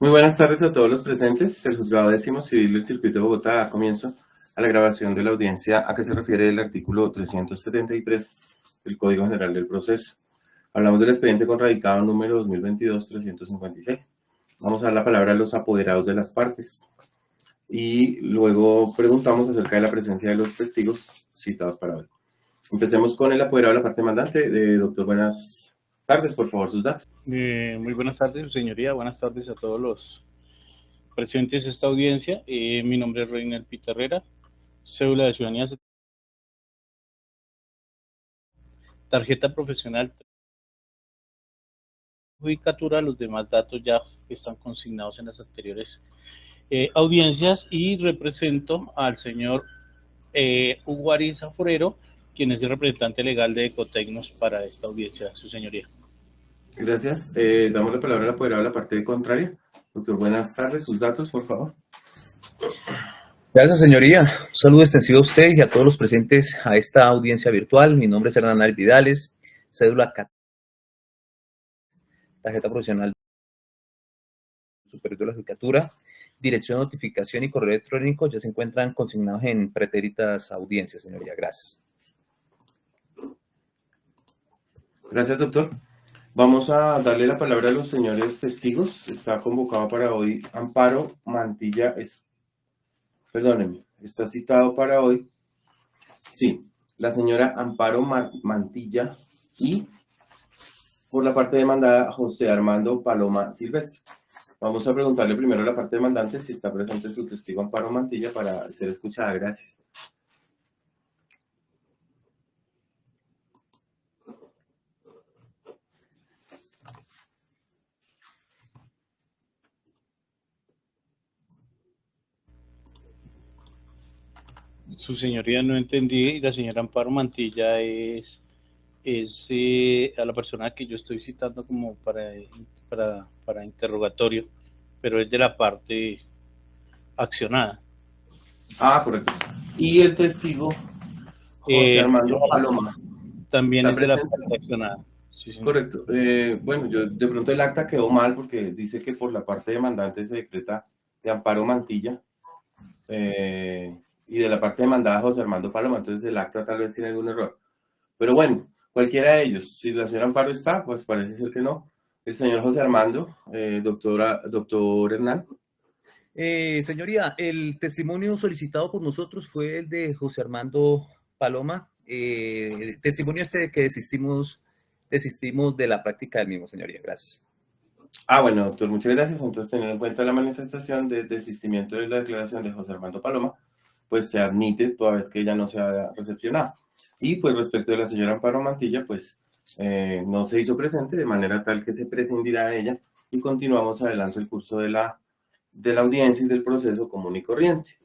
Muy buenas tardes a todos los presentes. El Juzgado Décimo Civil del Circuito de Bogotá da comienzo a la grabación de la audiencia a que se refiere el artículo 373 del Código General del Proceso. Hablamos del expediente con radicado número 2022-356. Vamos a dar la palabra a los apoderados de las partes y luego preguntamos acerca de la presencia de los testigos citados para hoy. Empecemos con el apoderado de la parte demandante. Doctor, buenas tardes, por favor, sus datos. Muy buenas tardes, su señoría. Buenas tardes a todos los presentes a esta audiencia. Mi nombre es Reynel Pitarrera, cédula de ciudadanía, tarjeta profesional, judicatura. Los demás datos ya están consignados en las anteriores audiencias, y represento al señor Hugo Ariza Forero, quien es el representante legal de Ecotecnos para esta audiencia, su señoría. Gracias. Damos la palabra al apoderado de la parte contraria. Doctor, buenas tardes. Sus datos, por favor. Gracias, señoría. Un saludo extensivo a usted y a todos los presentes a esta audiencia virtual. Mi nombre es Hernán Vidales, cédula tarjeta profesional superior de la Judicatura, dirección de notificación y correo electrónico ya se encuentran consignados en pretéritas audiencias, señoría. Gracias. Gracias, doctor. Vamos a darle la palabra a los señores testigos. Está convocado para hoy Amparo Mantilla. Perdónenme, está citado para hoy. Sí, la señora Amparo Mantilla y por la parte demandada José Armando Paloma Silvestre. Vamos a preguntarle primero a la parte demandante si está presente su testigo Amparo Mantilla para ser escuchada. Gracias. Su señoría, no entendí. La señora Amparo Mantilla es a la persona que yo estoy citando como para interrogatorio, pero es de la parte accionada. Ah, correcto. Y el testigo José Armando Paloma. También es de la parte accionada. Sí, señor. Correcto. Bueno, yo de pronto el acta quedó mal porque dice que por la parte demandante se decreta de Amparo Mantilla y de la parte demandada José Armando Paloma, entonces el acta tal vez tiene algún error. Pero bueno, cualquiera de ellos, si la señora Amparo está, pues parece ser que no. El señor José Armando, doctor Hernán. Señoría, el testimonio solicitado por nosotros fue el de José Armando Paloma. El testimonio de que desistimos de la práctica del mismo, señoría. Gracias. Ah, bueno, doctor, muchas gracias. Entonces, teniendo en cuenta la manifestación de desistimiento de la declaración de José Armando Paloma, pues se admite toda vez que ella no se ha recepcionado. Y pues respecto de la señora Amparo Mantilla, pues no se hizo presente, de manera tal que se prescindirá de ella y continuamos adelante el curso de la audiencia y del proceso común y corriente.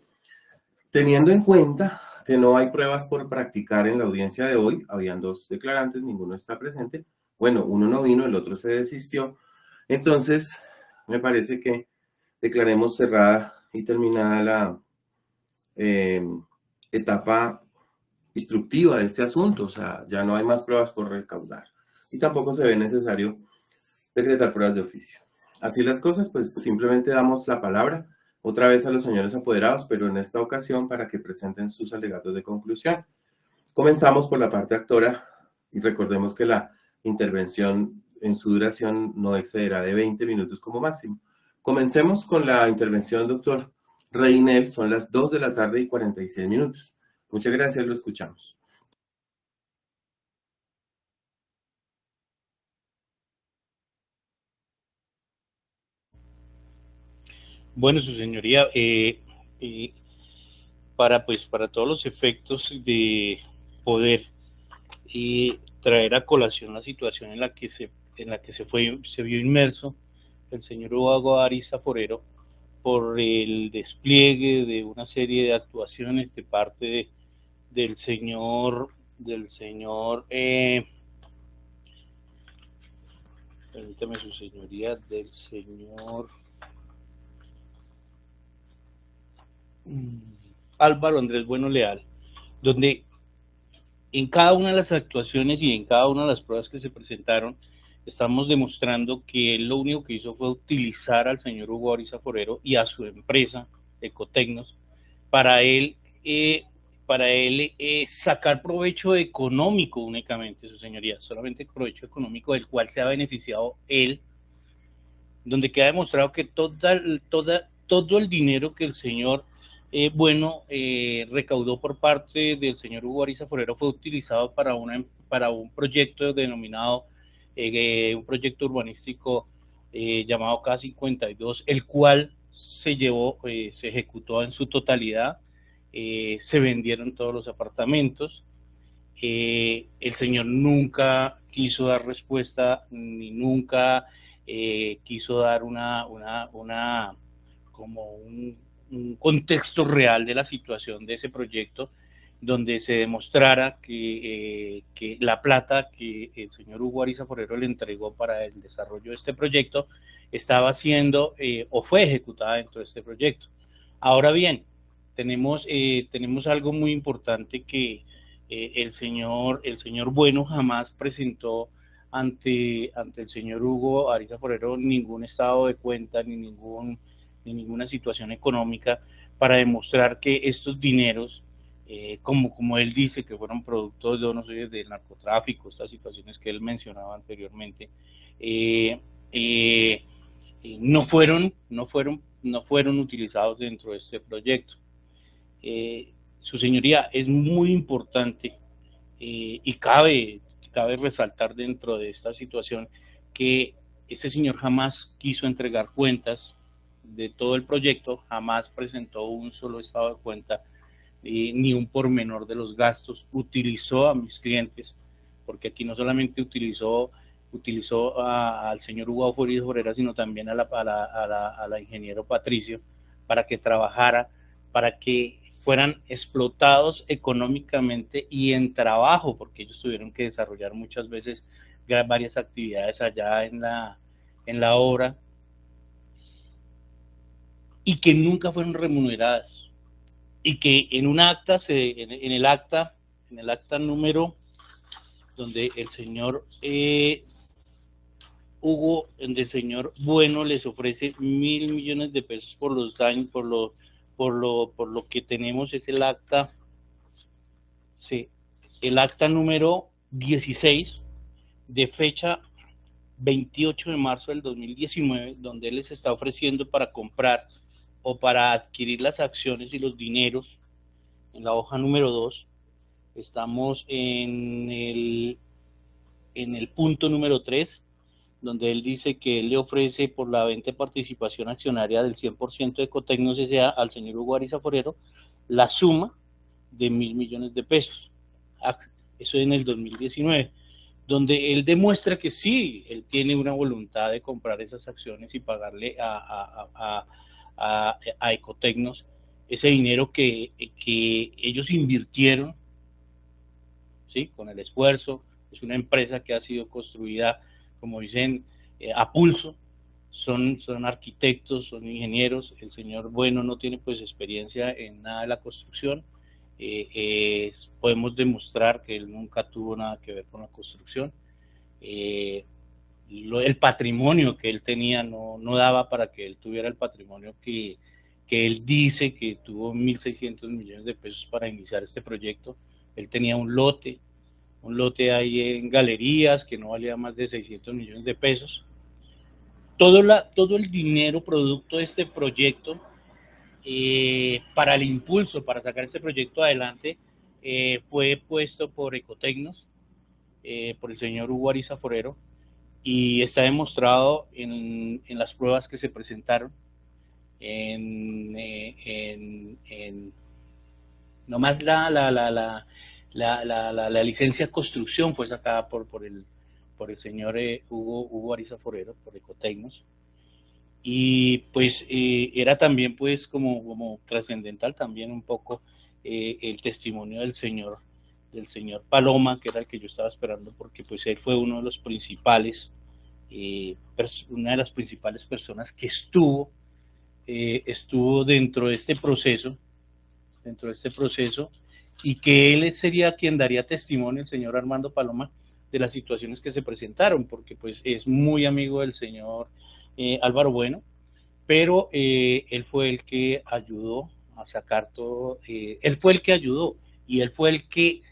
Teniendo en cuenta que no hay pruebas por practicar en la audiencia de hoy, habían dos declarantes, ninguno está presente. Bueno, uno no vino, el otro se desistió. Entonces, me parece que declaremos cerrada y terminada la etapa instructiva de este asunto. O sea, ya no hay más pruebas por recaudar. Y tampoco se ve necesario decretar pruebas de oficio. Así las cosas, pues simplemente damos la palabra otra vez a los señores apoderados, pero en esta ocasión para que presenten sus alegatos de conclusión. Comenzamos por la parte actora y recordemos que la intervención en su duración no excederá de 20 minutos como máximo. Comencemos con la intervención, doctor Reynel. Son las 2 de la tarde y 46 minutos. Muchas gracias, lo escuchamos. Bueno, su señoría, para todos los efectos de poder traer a colación la situación en la que se vio inmerso el señor Hugo Ariza Forero por el despliegue de una serie de actuaciones de parte del señor permítame, su señoría, del señor Álvaro Andrés Bueno Leal, donde en cada una de las actuaciones y en cada una de las pruebas que se presentaron, estamos demostrando que él lo único que hizo fue utilizar al señor Hugo Ariza Forero y a su empresa, Ecotecnos, para él sacar provecho económico únicamente, su señoría, solamente provecho económico del cual se ha beneficiado él, donde queda demostrado que todo el dinero que el señor recaudó por parte del señor Hugo Ariza Forero fue utilizado para un proyecto denominado, un proyecto urbanístico llamado K52, el cual se ejecutó en su totalidad, se vendieron todos los apartamentos. El señor nunca quiso dar respuesta, ni nunca quiso dar como un contexto real de la situación de ese proyecto, donde se demostrara que la plata que el señor Hugo Ariza Forero le entregó para el desarrollo de este proyecto estaba siendo o fue ejecutada dentro de este proyecto. Ahora bien, tenemos algo muy importante que el señor Bueno jamás presentó ante el señor Hugo Ariza Forero ningún estado de cuenta ni ninguna situación económica para demostrar que estos dineros, como él dice, que fueron productos de, no sé, del narcotráfico, estas situaciones que él mencionaba anteriormente, no fueron utilizados dentro de este proyecto. Su señoría, es muy importante y cabe resaltar dentro de esta situación que este señor jamás quiso entregar cuentas de todo el proyecto, jamás presentó un solo estado de cuenta, ni un pormenor de los gastos. Utilizó a mis clientes, porque aquí no solamente utilizó al señor Hugo Ariza Forero, sino también a la ingeniero Patricio, para que trabajara, para que fueran explotados económicamente y en trabajo, porque ellos tuvieron que desarrollar muchas veces varias actividades allá en la obra, y que nunca fueron remuneradas, y que en un acta, en el acta número, donde el señor Hugo, donde el señor Bueno les ofrece 1.000 millones de pesos por los daños, por lo que tenemos, es el acta, sí, el acta número 16, de fecha 28 de marzo del 2019, donde él les está ofreciendo para comprar o para adquirir las acciones y los dineros. En la hoja número 2, estamos en el punto número 3, donde él dice que él le ofrece por la venta de participación accionaria del 100% de Ecotecnos S.A. al señor Hugo Ariza Forero la suma de 1.000 millones de pesos. Eso en el 2019, donde él demuestra que sí, él tiene una voluntad de comprar esas acciones y pagarle a Ecotecnos ese dinero que ellos invirtieron, ¿sí? Con el esfuerzo. Es una empresa que ha sido construida, como dicen, a pulso. Son arquitectos, son ingenieros. El señor Bueno no tiene pues experiencia en nada de la construcción. Podemos demostrar que él nunca tuvo nada que ver con la construcción. El patrimonio que él tenía no daba para que él tuviera el patrimonio que él dice que tuvo 1.600 millones de pesos para iniciar este proyecto. Él tenía un lote ahí en Galerías que no valía más de 600 millones de pesos. Todo el dinero producto de este proyecto, para el impulso, para sacar este proyecto adelante, fue puesto por Ecotecnos, por el señor Hugo Ariza Forero, y está demostrado en las pruebas que se presentaron. Nomás la licencia de construcción fue sacada por el señor Hugo Ariza Forero, por Ecotecnos, y pues era también pues como trascendental también un poco el testimonio del señor Paloma, que era el que yo estaba esperando, porque pues él fue una de las principales personas que estuvo dentro de este proceso, y que él sería quien daría testimonio, el señor Armando Paloma, de las situaciones que se presentaron, porque pues es muy amigo del señor Álvaro Bueno, pero él fue el que ayudó a sacar todo, él fue el que ayudó y él fue el que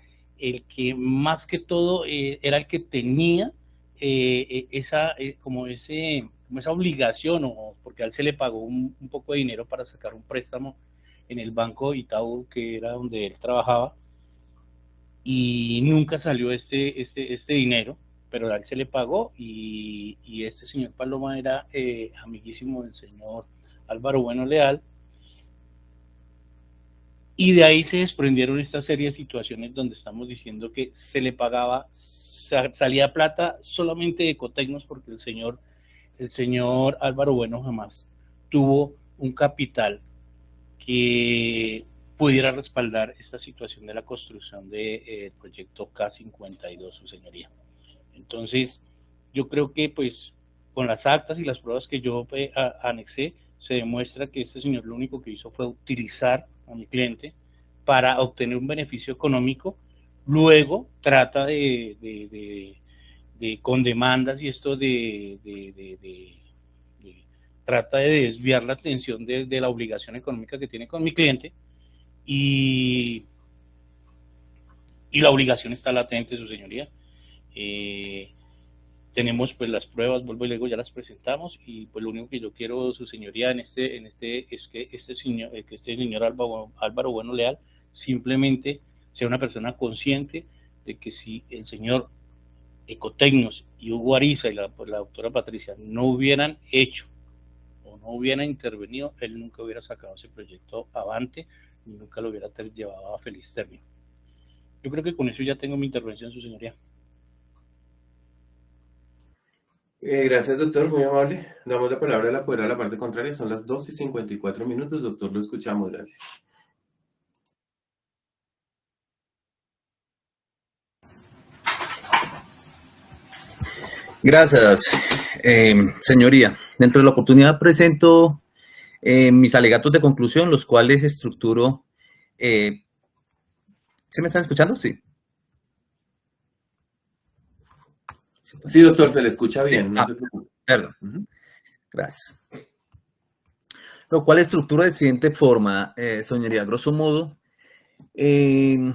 más que todo era el que tenía como esa obligación, porque a él se le pagó un poco de dinero para sacar un préstamo en el banco Itaú, que era donde él trabajaba, y nunca salió este dinero, pero a él se le pagó y este señor Paloma era amiguísimo del señor Álvaro Bueno Leal, y de ahí se desprendieron esta serie de situaciones donde estamos diciendo que se le pagaba, salía plata solamente de Ecotecnos, porque el señor Álvaro Bueno jamás tuvo un capital que pudiera respaldar esta situación de la construcción del proyecto K52, su señoría. Entonces, yo creo que pues con las actas y las pruebas que yo anexé, se demuestra que este señor lo único que hizo fue utilizar a mi cliente para obtener un beneficio económico, luego trata con demandas y esto trata de desviar la atención de la obligación económica que tiene con mi cliente, y la obligación está latente, su señoría. Tenemos pues las pruebas, vuelvo y luego ya las presentamos, y pues lo único que yo quiero, su señoría, es que este señor Álvaro Bueno Leal simplemente sea una persona consciente de que si el señor Ecotecnos y Hugo Ariza y la doctora Patricia no hubieran hecho o no hubieran intervenido, él nunca hubiera sacado ese proyecto avante y nunca lo hubiera llevado a feliz término. Yo creo que con eso ya tengo mi intervención, su señoría. Gracias, doctor, muy amable. Damos la palabra a la poder a la parte contraria. Son las 2:54, doctor, lo escuchamos, gracias. Gracias, señoría. Dentro de la oportunidad presento mis alegatos de conclusión, los cuales estructuro. ¿Se me están escuchando? Sí. Sí, doctor, se le escucha bien. Sí. No se preocupe. Perdón. Gracias. Lo cual estructura de siguiente forma, señoría, grosso modo. En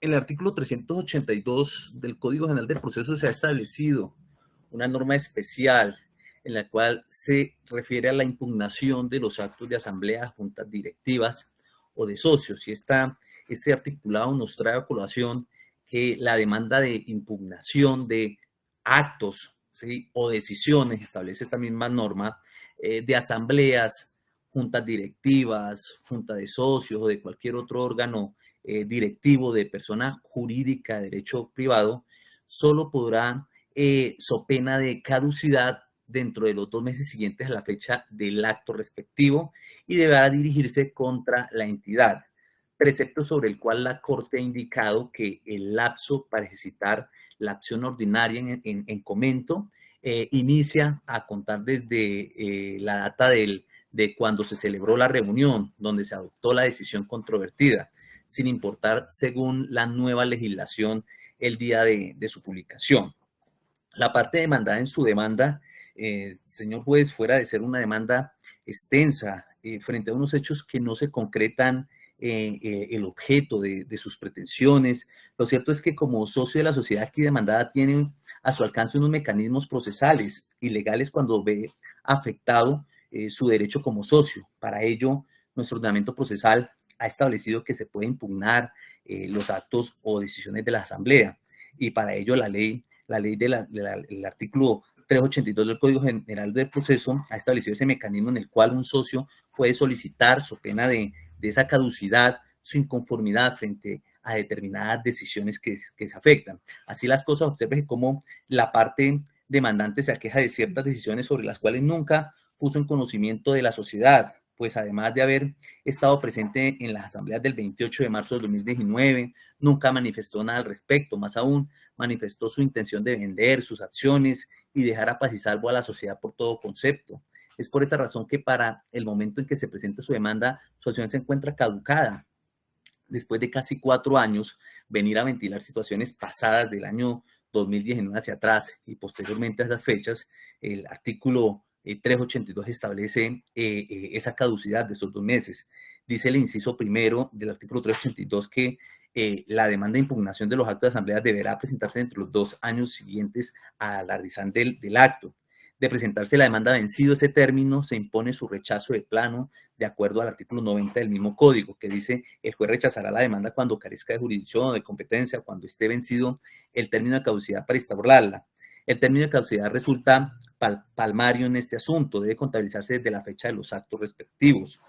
el artículo 382 del Código General del Proceso se ha establecido una norma especial en la cual se refiere a la impugnación de los actos de asamblea, juntas directivas o de socios. Y este articulado nos trae a colación que la demanda de impugnación de actos, ¿sí?, o decisiones, establece esta misma norma, de asambleas, juntas directivas, junta de socios o de cualquier otro órgano directivo de persona jurídica de derecho privado, solo podrá, so pena de caducidad, dentro de los 2 meses siguientes a la fecha del acto respectivo, y deberá dirigirse contra la entidad, precepto sobre el cual la Corte ha indicado que el lapso para ejercitar la acción ordinaria en comento inicia a contar desde la data de cuando se celebró la reunión donde se adoptó la decisión controvertida, sin importar, según la nueva legislación, el día de su publicación. La parte demandada en su demanda, señor juez, fuera de ser una demanda extensa frente a unos hechos que no se concretan el objeto de sus pretensiones, lo cierto es que como socio de la sociedad aquí demandada tiene a su alcance unos mecanismos procesales y legales cuando ve afectado su derecho como socio. Para ello, nuestro ordenamiento procesal ha establecido que se puede impugnar los actos o decisiones de la asamblea, y para ello la ley del artículo 382 del Código General del Proceso ha establecido ese mecanismo en el cual un socio puede solicitar, so pena de esa caducidad, su inconformidad frente a determinadas decisiones que se afectan. Así las cosas, observe cómo la parte demandante se aqueja de ciertas decisiones sobre las cuales nunca puso en conocimiento de la sociedad, pues además de haber estado presente en las asambleas del 28 de marzo del 2019, nunca manifestó nada al respecto, más aún manifestó su intención de vender sus acciones y dejar a paz y salvo a la sociedad por todo concepto. Es por esta razón que para el momento en que se presenta su demanda, su acción se encuentra caducada. después de casi 4 años, venir a ventilar situaciones pasadas del año 2019 hacia atrás y posteriormente a esas fechas, el artículo 382 establece esa caducidad de esos 2 meses. Dice el inciso primero del artículo 382 que la demanda de impugnación de los actos de asamblea deberá presentarse entre los 2 años siguientes a la realización del acto. De presentarse la demanda vencido ese término, se impone su rechazo de plano de acuerdo al artículo 90 del mismo código, que dice el juez rechazará la demanda cuando carezca de jurisdicción o de competencia, cuando esté vencido el término de caducidad para instaurarla. El término de caducidad resulta palmario en este asunto, debe contabilizarse desde la fecha de los actos respectivos.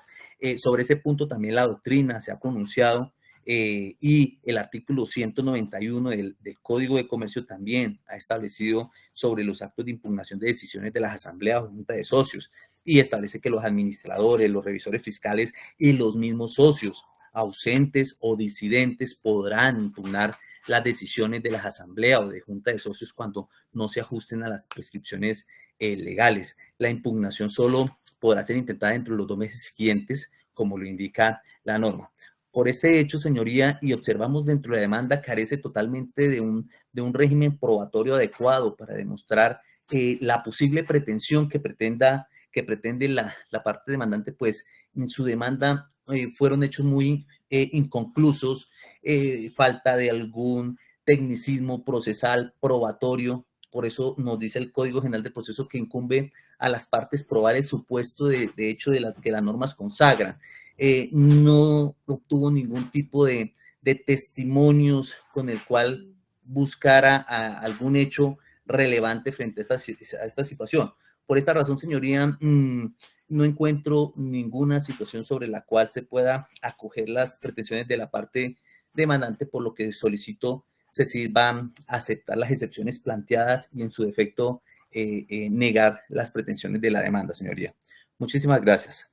Sobre ese punto también la doctrina se ha pronunciado y el artículo 191 del Código de Comercio también ha establecido sobre los actos de impugnación de decisiones de las asambleas o junta de socios y establece que los administradores, los revisores fiscales y los mismos socios ausentes o disidentes podrán impugnar las decisiones de las asambleas o de junta de socios cuando no se ajusten a las prescripciones legales. La impugnación solo podrá ser intentada dentro de los 2 meses siguientes, como lo indica la norma. Por este hecho, señoría, y observamos dentro de la demanda, carece totalmente de un régimen probatorio adecuado para demostrar la posible pretensión que pretende la parte demandante, pues en su demanda fueron hechos muy inconclusos, falta de algún tecnicismo procesal probatorio. Por eso nos dice el Código General del Proceso que incumbe a las partes probar el supuesto de hecho de que las normas consagran. No obtuvo ningún tipo de testimonios con el cual buscara algún hecho relevante frente a esta situación. Por esta razón, señoría, no encuentro ninguna situación sobre la cual se pueda acoger las pretensiones de la parte demandante, por lo que solicito se sirvan a aceptar las excepciones planteadas y en su defecto negar las pretensiones de la demanda, señoría. Muchísimas gracias.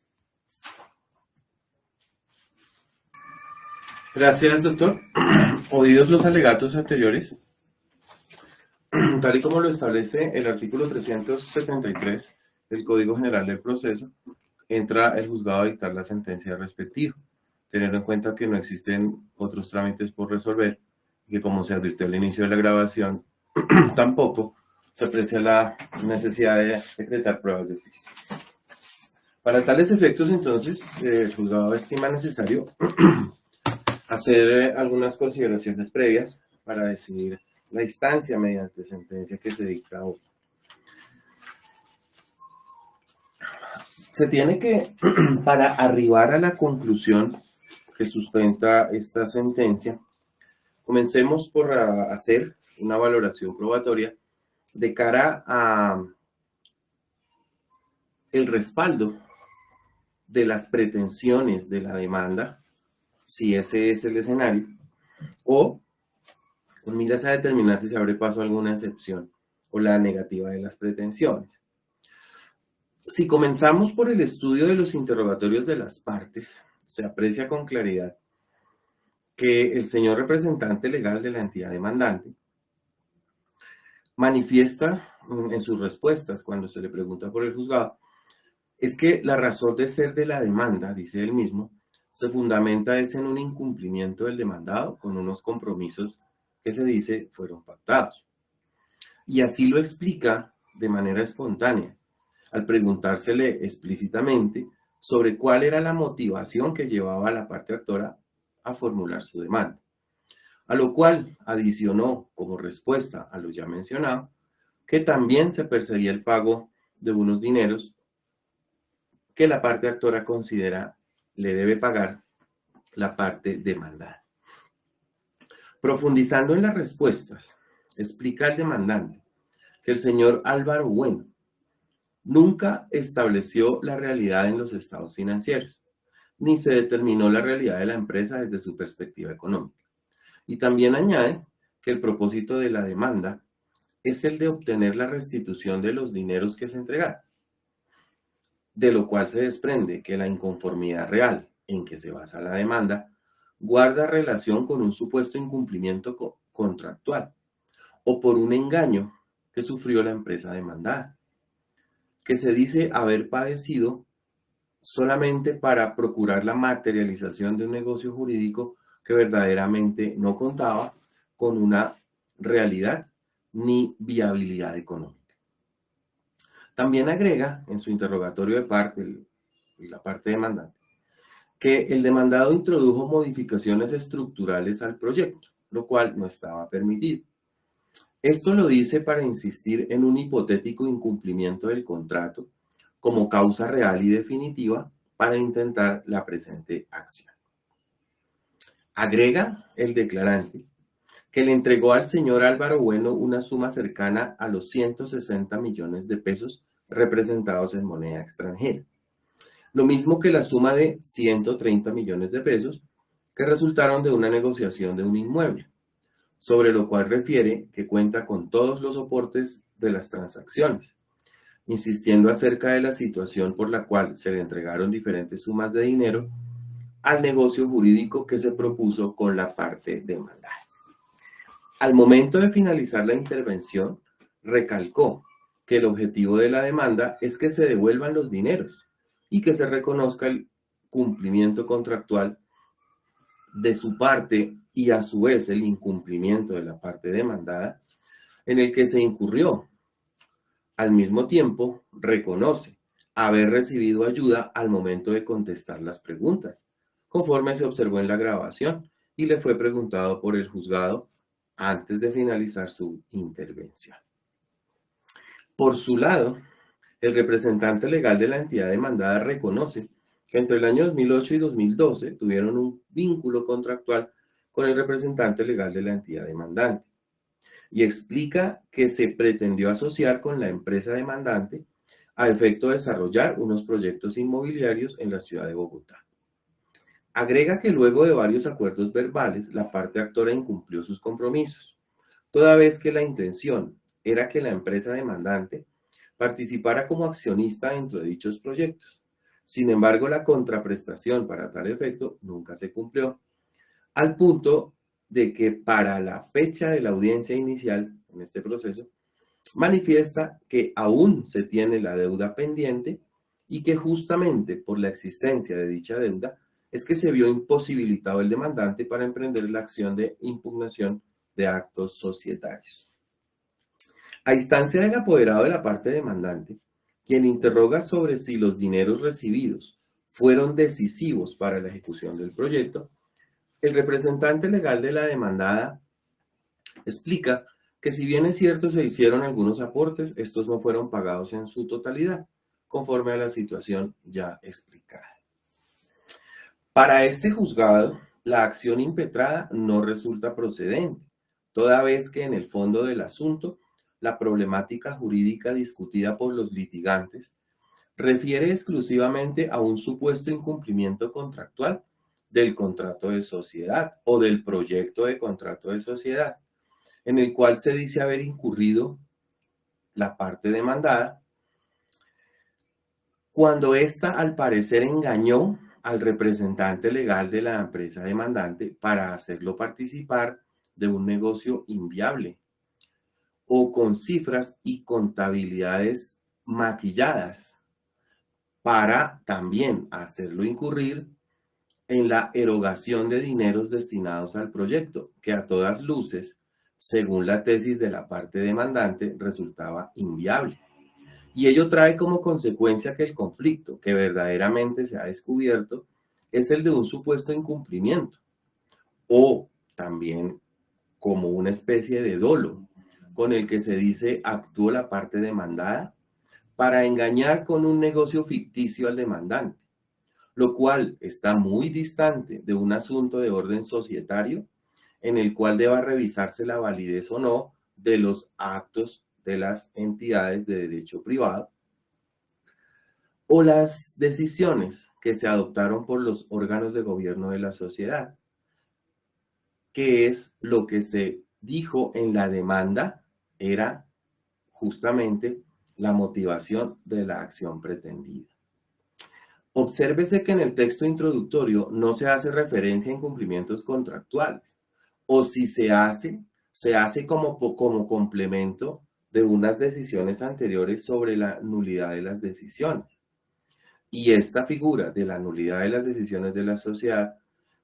Gracias, doctor. Oídos los alegatos anteriores, tal y como lo establece el artículo 373 del Código General del Proceso, entra el juzgado a dictar la sentencia respectiva, teniendo en cuenta que no existen otros trámites por resolver y que, como se advirtió al inicio de la grabación, tampoco se aprecia la necesidad de decretar pruebas de oficio. Para tales efectos, entonces, el juzgado estima necesario hacer algunas consideraciones previas para decidir la instancia mediante sentencia que se dicta hoy. Se tiene que, para arribar a la conclusión que sustenta esta sentencia, comencemos por hacer una valoración probatoria de cara a el respaldo de las pretensiones de la demanda, si ese es el escenario, o con miras a determinar si se abre paso a alguna excepción o la negativa de las pretensiones. Si comenzamos por el estudio de los interrogatorios de las partes, se aprecia con claridad que el señor representante legal de la entidad demandante manifiesta en sus respuestas cuando se le pregunta por el juzgado, es que la razón de ser de la demanda, dice él mismo, se fundamenta en un incumplimiento del demandado con unos compromisos que se dice fueron pactados. Y así lo explica de manera espontánea, al preguntársele explícitamente sobre cuál era la motivación que llevaba a la parte actora a formular su demanda. A lo cual adicionó como respuesta a lo ya mencionado, que también se perseguía el pago de unos dineros que la parte actora considera le debe pagar la parte demandada. Profundizando en las respuestas, explica el demandante que el señor Álvaro Bueno nunca estableció la realidad en los estados financieros, ni se determinó la realidad de la empresa desde su perspectiva económica. Y también añade que el propósito de la demanda es el de obtener la restitución de los dineros que se entregaron, de lo cual se desprende que la inconformidad real en que se basa la demanda guarda relación con un supuesto incumplimiento contractual o por un engaño que sufrió la empresa demandada, que se dice haber padecido solamente para procurar la materialización de un negocio jurídico que verdaderamente no contaba con una realidad ni viabilidad económica. También agrega en su interrogatorio de parte, la parte demandante, que el demandado introdujo modificaciones estructurales al proyecto, lo cual no estaba permitido. Esto lo dice para insistir en un hipotético incumplimiento del contrato como causa real y definitiva para intentar la presente acción. Agrega el declarante que le entregó al señor Álvaro Bueno una suma cercana a los 160 millones de pesos representados en moneda extranjera. Lo mismo que la suma de 130 millones de pesos que resultaron de una negociación de un inmueble, sobre lo cual refiere que cuenta con todos los soportes de las transacciones, insistiendo acerca de la situación por la cual se le entregaron diferentes sumas de dinero al negocio jurídico que se propuso con la parte demandada. Al momento de finalizar la intervención, recalcó que el objetivo de la demanda es que se devuelvan los dineros y que se reconozca el cumplimiento contractual de su parte y a su vez el incumplimiento de la parte demandada en el que se incurrió. Al mismo tiempo, reconoce haber recibido ayuda al momento de contestar las preguntas, conforme se observó en la grabación y le fue preguntado por el juzgado antes de finalizar su intervención. Por su lado, el representante legal de la entidad demandada reconoce que entre el año 2008 y 2012 tuvieron un vínculo contractual con el representante legal de la entidad demandante y explica que se pretendió asociar con la empresa demandante a efecto de desarrollar unos proyectos inmobiliarios en la ciudad de Bogotá. Agrega que luego de varios acuerdos verbales, la parte actora incumplió sus compromisos, toda vez que la intención era que la empresa demandante participara como accionista dentro de dichos proyectos. Sin embargo, la contraprestación para tal efecto nunca se cumplió, al punto de que para la fecha de la audiencia inicial en este proceso, manifiesta que aún se tiene la deuda pendiente y que justamente por la existencia de dicha deuda es que se vio imposibilitado el demandante para emprender la acción de impugnación de actos societarios. A instancia del apoderado de la parte demandante, quien interroga sobre si los dineros recibidos fueron decisivos para la ejecución del proyecto, el representante legal de la demandada explica que si bien es cierto se hicieron algunos aportes, estos no fueron pagados en su totalidad, conforme a la situación ya explicada. Para este juzgado, la acción impetrada no resulta procedente, toda vez que en el fondo del asunto, la problemática jurídica discutida por los litigantes refiere exclusivamente a un supuesto incumplimiento contractual del contrato de sociedad o del proyecto de contrato de sociedad, en el cual se dice haber incurrido la parte demandada, cuando ésta al parecer engañó al representante legal de la empresa demandante para hacerlo participar de un negocio inviable o con cifras y contabilidades maquilladas para también hacerlo incurrir en la erogación de dineros destinados al proyecto, que a todas luces, según la tesis de la parte demandante, resultaba inviable. Y ello trae como consecuencia que el conflicto que verdaderamente se ha descubierto es el de un supuesto incumplimiento o también como una especie de dolo con el que se dice actuó la parte demandada para engañar con un negocio ficticio al demandante, lo cual está muy distante de un asunto de orden societario en el cual deba revisarse la validez o no de los actos de las entidades de derecho privado o las decisiones que se adoptaron por los órganos de gobierno de la sociedad, que es lo que se dijo en la demanda era justamente la motivación de la acción pretendida. Obsérvese que en el texto introductorio no se hace referencia a incumplimientos contractuales, o si se hace como complemento de unas decisiones anteriores sobre la nulidad de las decisiones. Y esta figura de la nulidad de las decisiones de la sociedad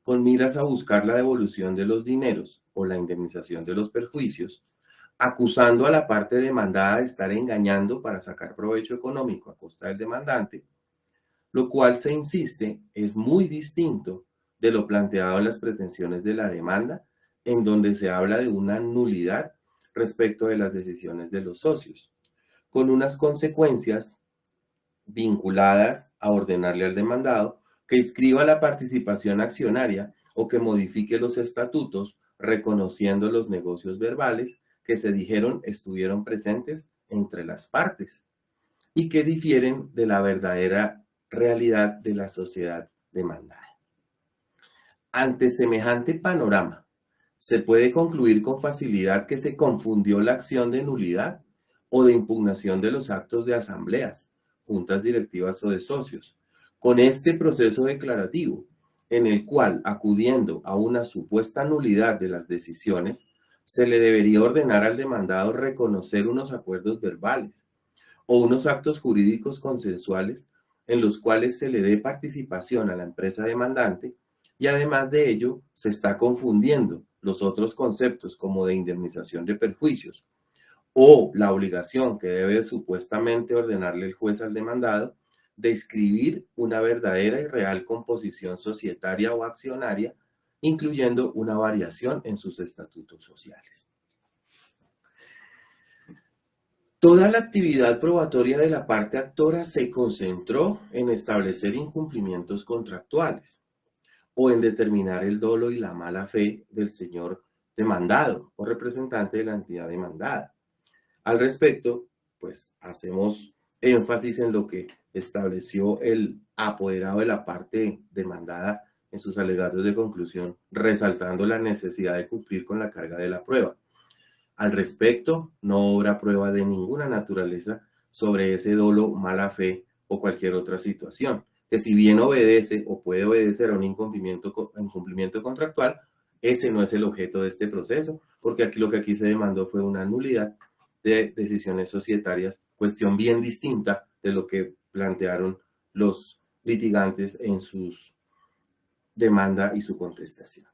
con miras a buscar la devolución de los dineros o la indemnización de los perjuicios, acusando a la parte demandada de estar engañando para sacar provecho económico a costa del demandante, lo cual se insiste es muy distinto de lo planteado en las pretensiones de la demanda, en donde se habla de una nulidad respecto de las decisiones de los socios, con unas consecuencias vinculadas a ordenarle al demandado que inscriba la participación accionaria o que modifique los estatutos reconociendo los negocios verbales que se dijeron estuvieron presentes entre las partes y que difieren de la verdadera realidad de la sociedad demandada. Ante semejante panorama, se puede concluir con facilidad que se confundió la acción de nulidad o de impugnación de los actos de asambleas, juntas directivas o de socios, con este proceso declarativo, en el cual, acudiendo a una supuesta nulidad de las decisiones, se le debería ordenar al demandado reconocer unos acuerdos verbales o unos actos jurídicos consensuales en los cuales se le dé participación a la empresa demandante, y además de ello se está confundiendo los otros conceptos como de indemnización de perjuicios o la obligación que debe supuestamente ordenarle el juez al demandado de inscribir una verdadera y real composición societaria o accionaria, incluyendo una variación en sus estatutos sociales. Toda la actividad probatoria de la parte actora se concentró en establecer incumplimientos contractuales o en determinar el dolo y la mala fe del señor demandado o representante de la entidad demandada. Al respecto, pues hacemos énfasis en lo que estableció el apoderado de la parte demandada en sus alegatos de conclusión, resaltando la necesidad de cumplir con la carga de la prueba. Al respecto, no obra prueba de ninguna naturaleza sobre ese dolo, mala fe o cualquier otra situación, que si bien obedece o puede obedecer a un incumplimiento contractual, ese no es el objeto de este proceso, porque aquí lo que aquí se demandó fue una nulidad de decisiones societarias, cuestión bien distinta de lo que plantearon los litigantes en sus demanda y su contestación.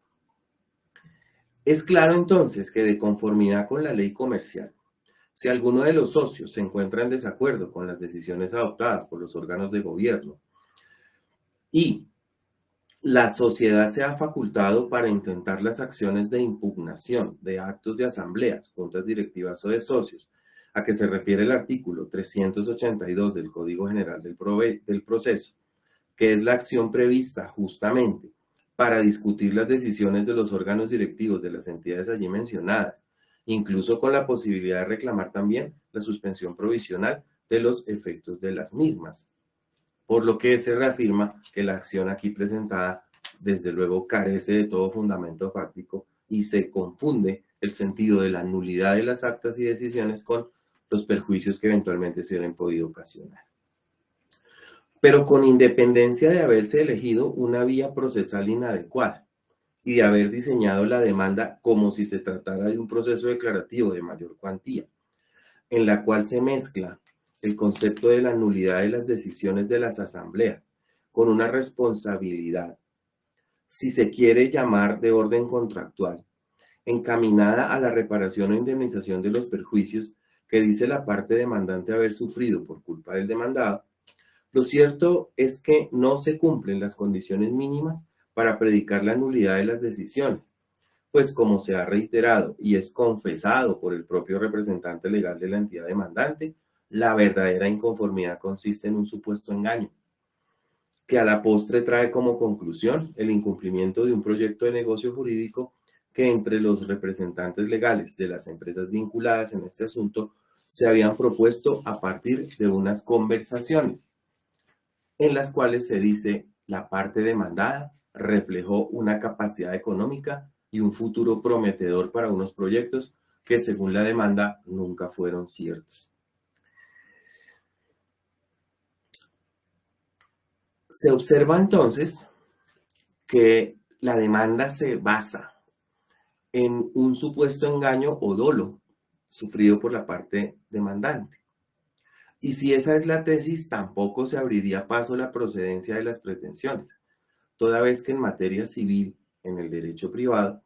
Es claro entonces que de conformidad con la ley comercial, si alguno de los socios se encuentra en desacuerdo con las decisiones adoptadas por los órganos de gobierno y la sociedad se ha facultado para intentar las acciones de impugnación de actos de asambleas, juntas directivas o de socios, a que se refiere el artículo 382 del Código General del Proceso, que es la acción prevista justamente para discutir las decisiones de los órganos directivos de las entidades allí mencionadas, incluso con la posibilidad de reclamar también la suspensión provisional de los efectos de las mismas. Por lo que se reafirma que la acción aquí presentada, desde luego, carece de todo fundamento fáctico y se confunde el sentido de la nulidad de las actas y decisiones con los perjuicios que eventualmente se hubieran podido ocasionar. Pero con independencia de haberse elegido una vía procesal inadecuada y de haber diseñado la demanda como si se tratara de un proceso declarativo de mayor cuantía, en la cual se mezcla el concepto de la nulidad de las decisiones de las asambleas con una responsabilidad, si se quiere llamar de orden contractual, encaminada a la reparación o indemnización de los perjuicios que dice la parte demandante haber sufrido por culpa del demandado. Lo cierto es que no se cumplen las condiciones mínimas para predicar la nulidad de las decisiones, pues como se ha reiterado y es confesado por el propio representante legal de la entidad demandante, la verdadera inconformidad consiste en un supuesto engaño, que a la postre trae como conclusión el incumplimiento de un proyecto de negocio jurídico que entre los representantes legales de las empresas vinculadas en este asunto se habían propuesto a partir de unas conversaciones en las cuales se dice la parte demandada reflejó una capacidad económica y un futuro prometedor para unos proyectos que según la demanda nunca fueron ciertos. Se observa entonces que la demanda se basa en un supuesto engaño o dolo sufrido por la parte demandante. Y si esa es la tesis, tampoco se abriría paso a la procedencia de las pretensiones, toda vez que en materia civil, en el derecho privado,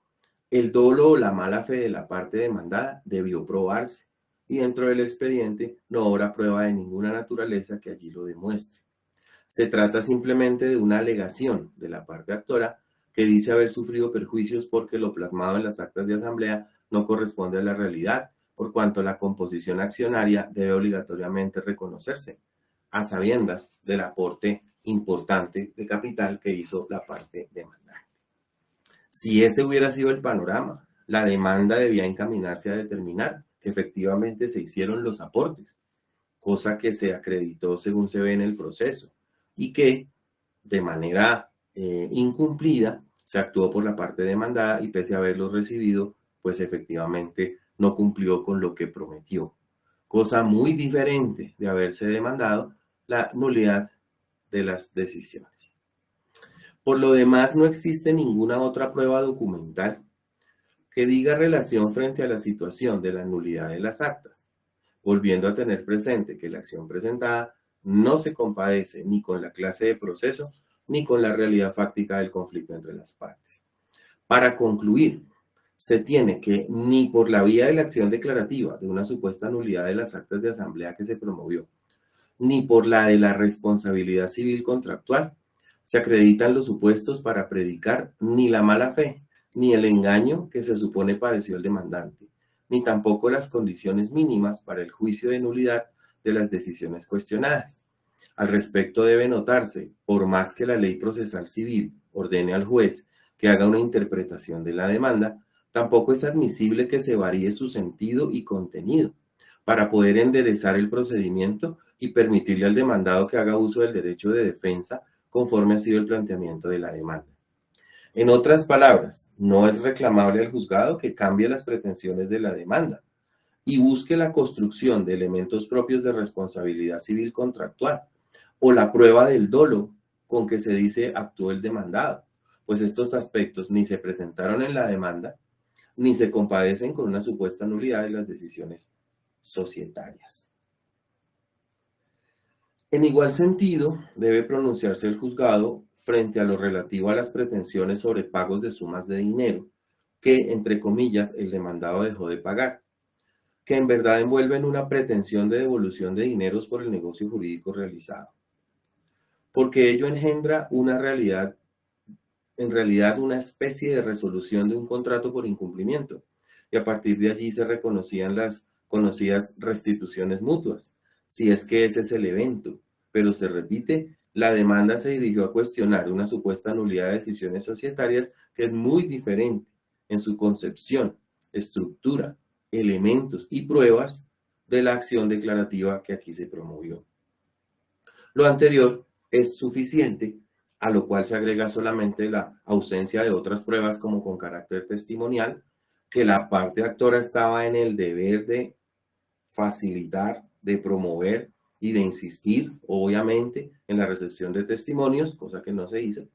el dolo o la mala fe de la parte demandada debió probarse, y dentro del expediente no habrá prueba de ninguna naturaleza que allí lo demuestre. Se trata simplemente de una alegación de la parte actora que dice haber sufrido perjuicios porque lo plasmado en las actas de asamblea no corresponde a la realidad, por cuanto la composición accionaria debe obligatoriamente reconocerse, a sabiendas del aporte importante de capital que hizo la parte demandante. Si ese hubiera sido el panorama, la demanda debía encaminarse a determinar que efectivamente se hicieron los aportes, cosa que se acreditó según se ve en el proceso, y que de manera incumplida se actuó por la parte demandada y pese a haberlos recibido, pues efectivamente no cumplió con lo que prometió. Cosa muy diferente de haberse demandado la nulidad de las decisiones. Por lo demás, no existe ninguna otra prueba documental que diga relación frente a la situación de la nulidad de las actas, volviendo a tener presente que la acción presentada no se compadece ni con la clase de proceso ni con la realidad fáctica del conflicto entre las partes. Para concluir, se tiene que ni por la vía de la acción declarativa de una supuesta nulidad de las actas de asamblea que se promovió, ni por la de la responsabilidad civil contractual, se acreditan los supuestos para predicar ni la mala fe, ni el engaño que se supone padeció el demandante, ni tampoco las condiciones mínimas para el juicio de nulidad de las decisiones cuestionadas. Al respecto debe notarse, por más que la ley procesal civil ordene al juez que haga una interpretación de la demanda, tampoco es admisible que se varíe su sentido y contenido para poder enderezar el procedimiento y permitirle al demandado que haga uso del derecho de defensa conforme ha sido el planteamiento de la demanda. En otras palabras, no es reclamable al juzgado que cambie las pretensiones de la demanda y busque la construcción de elementos propios de responsabilidad civil contractual o la prueba del dolo con que se dice actuó el demandado, pues estos aspectos ni se presentaron en la demanda ni se compadecen con una supuesta nulidad de las decisiones societarias. En igual sentido, debe pronunciarse el juzgado frente a lo relativo a las pretensiones sobre pagos de sumas de dinero que, entre comillas, el demandado dejó de pagar, que en verdad envuelven una pretensión de devolución de dineros por el negocio jurídico realizado, porque ello engendra en realidad una especie de resolución de un contrato por incumplimiento, y a partir de allí se reconocían las conocidas restituciones mutuas, si es que ese es el evento, pero se repite, la demanda se dirigió a cuestionar una supuesta nulidad de decisiones societarias que es muy diferente en su concepción, estructura, elementos y pruebas de la acción declarativa que aquí se promovió. Lo anterior es suficiente, a lo cual se agrega solamente la ausencia de otras pruebas como con carácter testimonial, que la parte actora estaba en el deber de facilitar, de promover y de insistir, obviamente, en la recepción de testimonios, cosa que no se hizo.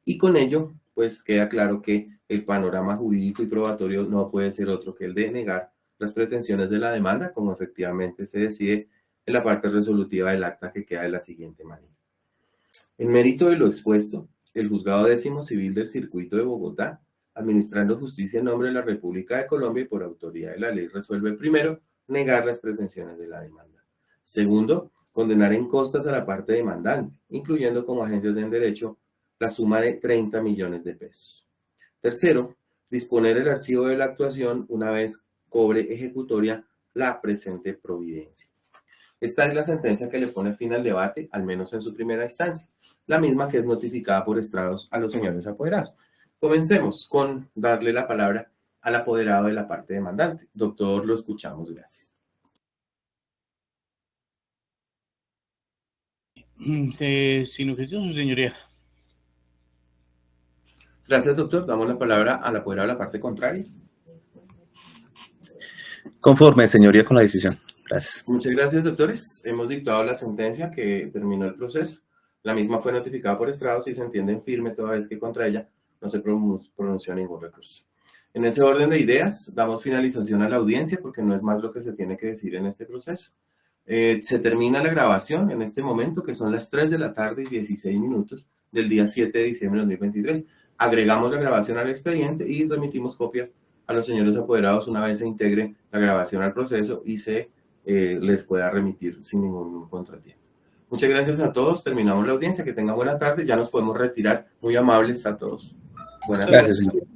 Y con ello, pues queda claro que el panorama jurídico y probatorio no puede ser otro que el de negar las pretensiones de la demanda, como efectivamente se decide en la parte resolutiva del acta, que queda de la siguiente manera. En mérito de lo expuesto, el Juzgado Décimo Civil del Circuito de Bogotá, administrando justicia en nombre de la República de Colombia y por autoridad de la ley, resuelve primero negar las pretensiones de la demanda. Segundo, condenar en costas a la parte demandante, incluyendo como agencias en derecho la suma de 30 millones de pesos. Tercero, disponer el archivo de la actuación una vez cobre ejecutoria la presente providencia. Esta es la sentencia que le pone fin al debate, al menos en su primera instancia, la misma que es notificada por estrados a los señores apoderados. Comencemos con darle la palabra al apoderado de la parte demandante. Doctor, lo escuchamos, gracias. Sin objeción, su señoría. Gracias, doctor. Damos la palabra al apoderado de la parte contraria. Conforme, señoría, con la decisión. Gracias. Muchas gracias, doctores. Hemos dictado la sentencia que terminó el proceso. La misma fue notificada por estrados y se entiende en firme toda vez que contra ella no se pronunció ningún recurso. En ese orden de ideas, damos finalización a la audiencia porque no es más lo que se tiene que decir en este proceso. Se termina la grabación en este momento, que son las 3 de la tarde y 16 minutos del día 7 de diciembre de 2023. Agregamos la grabación al expediente y remitimos copias a los señores apoderados una vez se integre la grabación al proceso y se les pueda remitir sin ningún contratiempo. Muchas gracias a todos. Terminamos la audiencia. Que tengan buena tarde. Ya nos podemos retirar. Muy amables a todos. Buenas tardes. Gracias, señor.